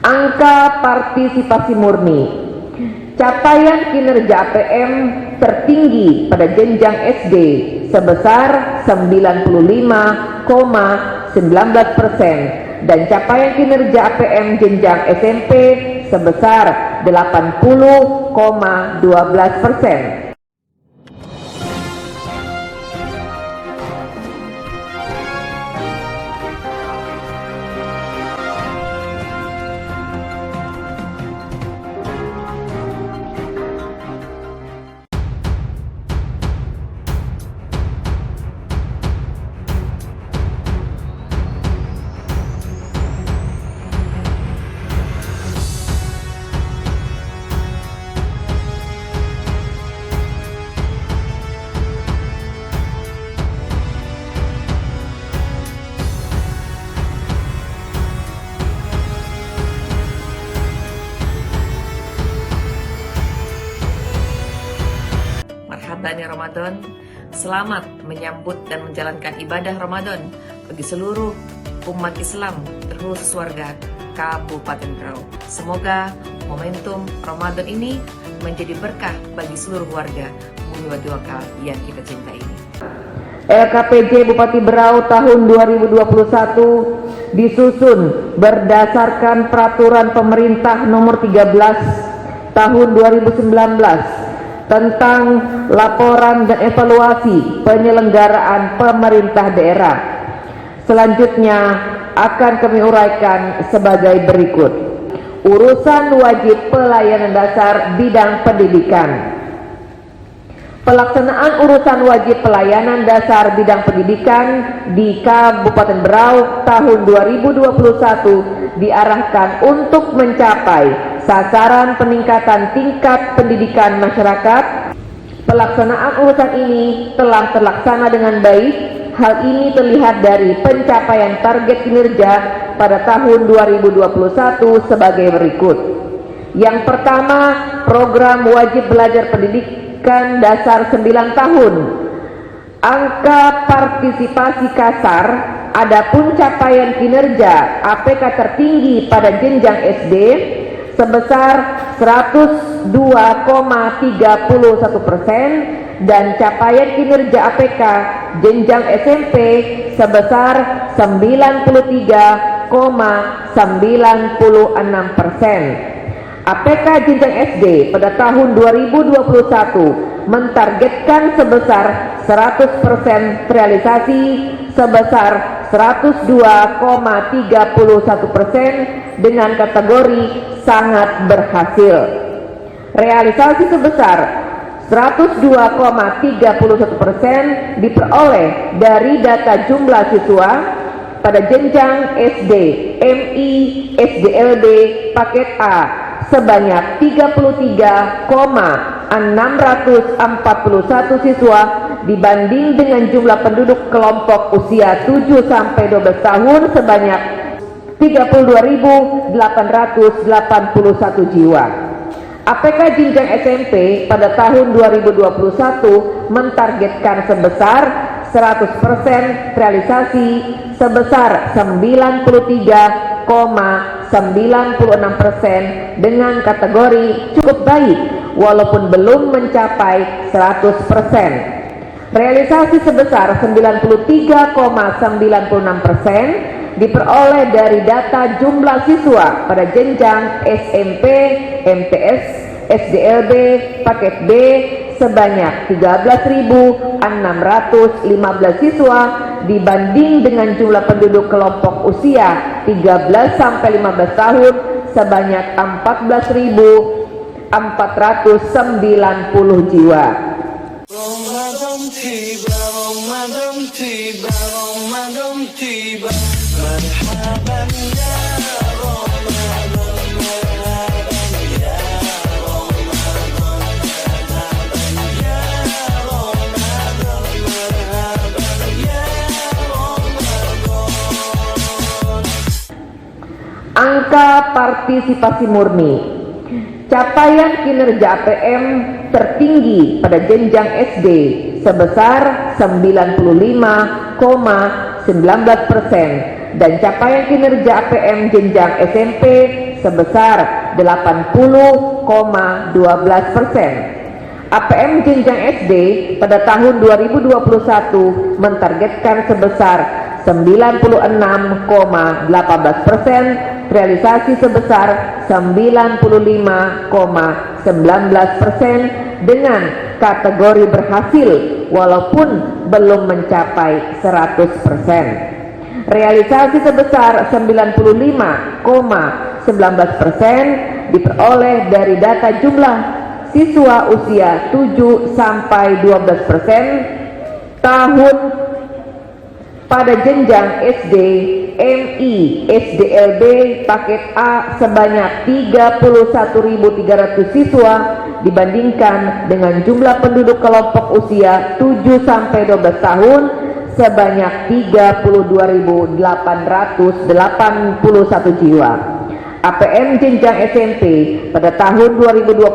Angka partisipasi murni. Capaian kinerja APM tertinggi pada jenjang SD sebesar 95,19% dan capaian kinerja APM jenjang SMP sebesar 80,12%. Marhaban ya Ramadan, selamat menyambut dan menjalankan ibadah Ramadan bagi seluruh umat Islam terkhusus warga Kabupaten Berau. Semoga momentum Ramadan ini menjadi berkah bagi seluruh warga Bumi Wati Wakal yang kita cintai ini. LKPJ Bupati Berau tahun 2021 disusun berdasarkan Peraturan Pemerintah Nomor 13 Tahun 2019 tentang laporan dan evaluasi penyelenggaraan pemerintah daerah. Selanjutnya akan kami uraikan sebagai berikut. Urusan wajib pelayanan dasar bidang pendidikan. Pelaksanaan urusan wajib pelayanan dasar bidang pendidikan di Kabupaten Berau tahun 2021 diarahkan untuk mencapai sasaran peningkatan tingkat pendidikan masyarakat. Pelaksanaan urusan ini telah terlaksana dengan baik. Hal ini terlihat dari pencapaian target kinerja pada tahun 2021 sebagai berikut. Yang pertama, program wajib belajar pendidikan dasar 9 tahun. Angka partisipasi kasar, adapun capaian kinerja APK tertinggi pada jenjang SD sebesar 102,31% dan capaian kinerja APK jenjang SMP sebesar 93,96%. APK jenjang SD pada tahun 2021 mentargetkan sebesar 100% realisasi sebesar 102,31% dengan kategori sangat berhasil. Realisasi sebesar 102,31% diperoleh dari data jumlah siswa pada jenjang SD, MI, SDLB paket A sebanyak 33,641 siswa dibanding dengan jumlah penduduk kelompok usia 7-12 tahun sebanyak 32.881 jiwa. APK jenjang SMP pada tahun 2021 mentargetkan sebesar 100% realisasi sebesar 93,96% dengan kategori cukup baik walaupun belum mencapai 100%. Realisasi sebesar 93,96% diperoleh dari data jumlah siswa pada jenjang SMP, MTS, SDLB paket B sebanyak 13.615 siswa dibanding dengan jumlah penduduk kelompok usia 13-15 tahun sebanyak 14.490 jiwa. Angka partisipasi murni. Capaian kinerja APM tertinggi pada jenjang SD sebesar 95,19% dan capaian kinerja APM jenjang SMP sebesar 80,12%. APM jenjang SD pada tahun 2021 mentargetkan sebesar 96,18%, realisasi sebesar 95,19% dengan kategori berhasil walaupun belum mencapai 100%. Realisasi sebesar 95,19% diperoleh dari data jumlah siswa usia 7 sampai 12% tahun pada jenjang SD, MI, SDLB paket A sebanyak 31.300 siswa dibandingkan dengan jumlah penduduk kelompok usia 7 sampai 12 tahun sebanyak 32.881 jiwa. APM jenjang SMP pada tahun 2021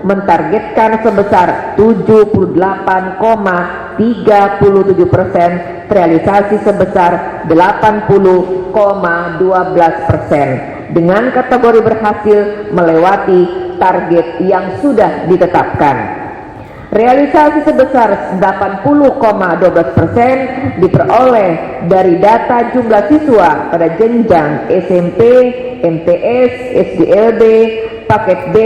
mentargetkan sebesar 78,37%, realisasi sebesar 80,12% dengan kategori berhasil melewati target yang sudah ditetapkan. Realisasi sebesar 80,12% diperoleh dari data jumlah siswa pada jenjang SMP, MTS, SDLB, paket B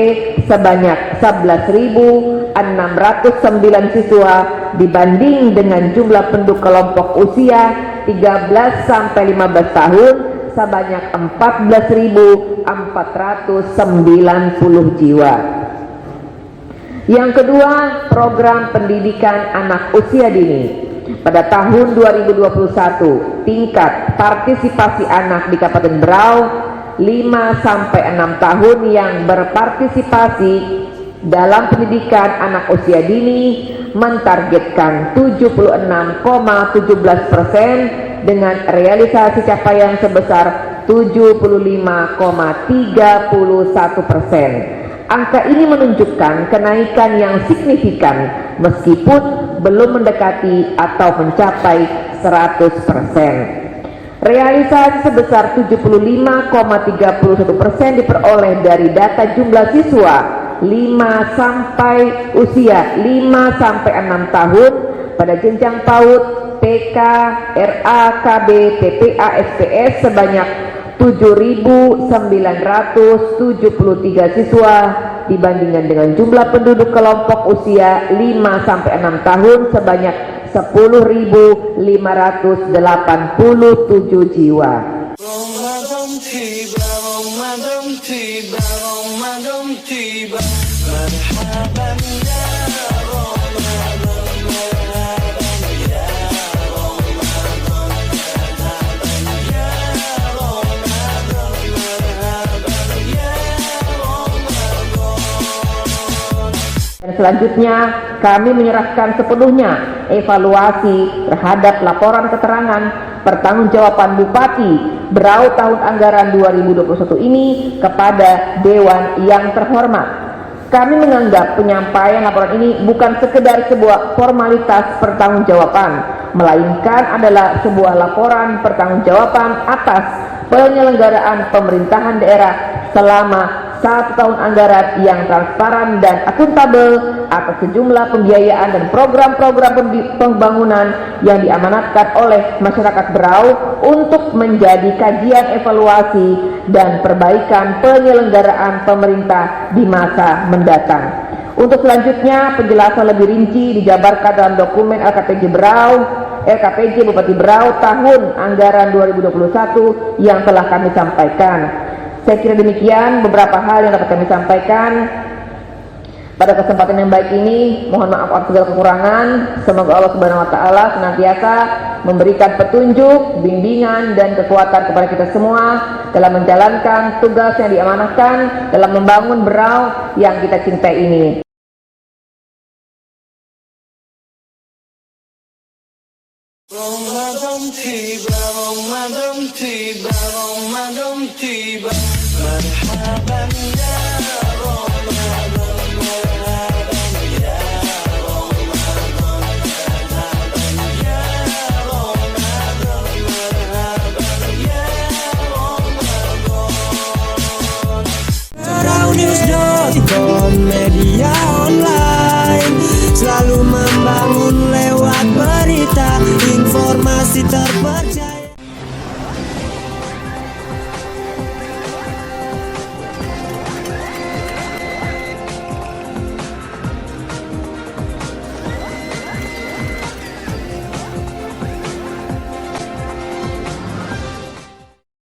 sebanyak 11.609 siswa dibanding dengan jumlah penduduk kelompok usia 13 sampai 15 tahun sebanyak 14.490 jiwa. Yang kedua, program pendidikan anak usia dini. Pada tahun 2021, tingkat partisipasi anak di Kabupaten Berau 5 sampai 6 tahun yang berpartisipasi dalam pendidikan anak usia dini mentargetkan 76,17% dengan realisasi capaian sebesar 75,31%. Angka ini menunjukkan kenaikan yang signifikan meskipun belum mendekati atau mencapai 100%. Realisasi sebesar 75,31% diperoleh dari data jumlah siswa 5 sampai 6 tahun pada jenjang PAUD, PK, RA, KB, TPA, SPS sebanyak 7.973 siswa dibandingkan dengan jumlah penduduk kelompok usia 5 sampai 6 tahun sebanyak 10.587 jiwa. Dan selanjutnya kami menyerahkan sepenuhnya evaluasi terhadap laporan keterangan pertanggungjawaban Bupati Berau tahun anggaran 2021 ini kepada Dewan yang terhormat. Kami menganggap penyampaian laporan ini bukan sekedar sebuah formalitas pertanggungjawaban, melainkan adalah sebuah laporan pertanggungjawaban atas penyelenggaraan pemerintahan daerah selama 1 tahun anggaran yang transparan dan akuntabel atas sejumlah pembiayaan dan program-program pembangunan yang diamanatkan oleh masyarakat Berau untuk menjadi kajian evaluasi dan perbaikan penyelenggaraan pemerintah di masa mendatang. Untuk selanjutnya penjelasan lebih rinci dijabarkan dalam dokumen LKPJ Bupati Berau tahun anggaran 2021 yang telah kami sampaikan. Saya kira demikian beberapa hal yang dapat kami sampaikan pada kesempatan yang baik ini. Mohon maaf atas segala kekurangan. Semoga Allah Subhanahu wa taala senantiasa memberikan petunjuk, bimbingan dan kekuatan kepada kita semua dalam menjalankan tugas yang diamanahkan dalam membangun Berau yang kita cintai ini. Ramadan tiba, marhaban ya Ramadan, marhaban ya Ramadan, marhaban ya Ramadan, marhaban ya Ramadan. membangun lewat berita, informasi terpercaya.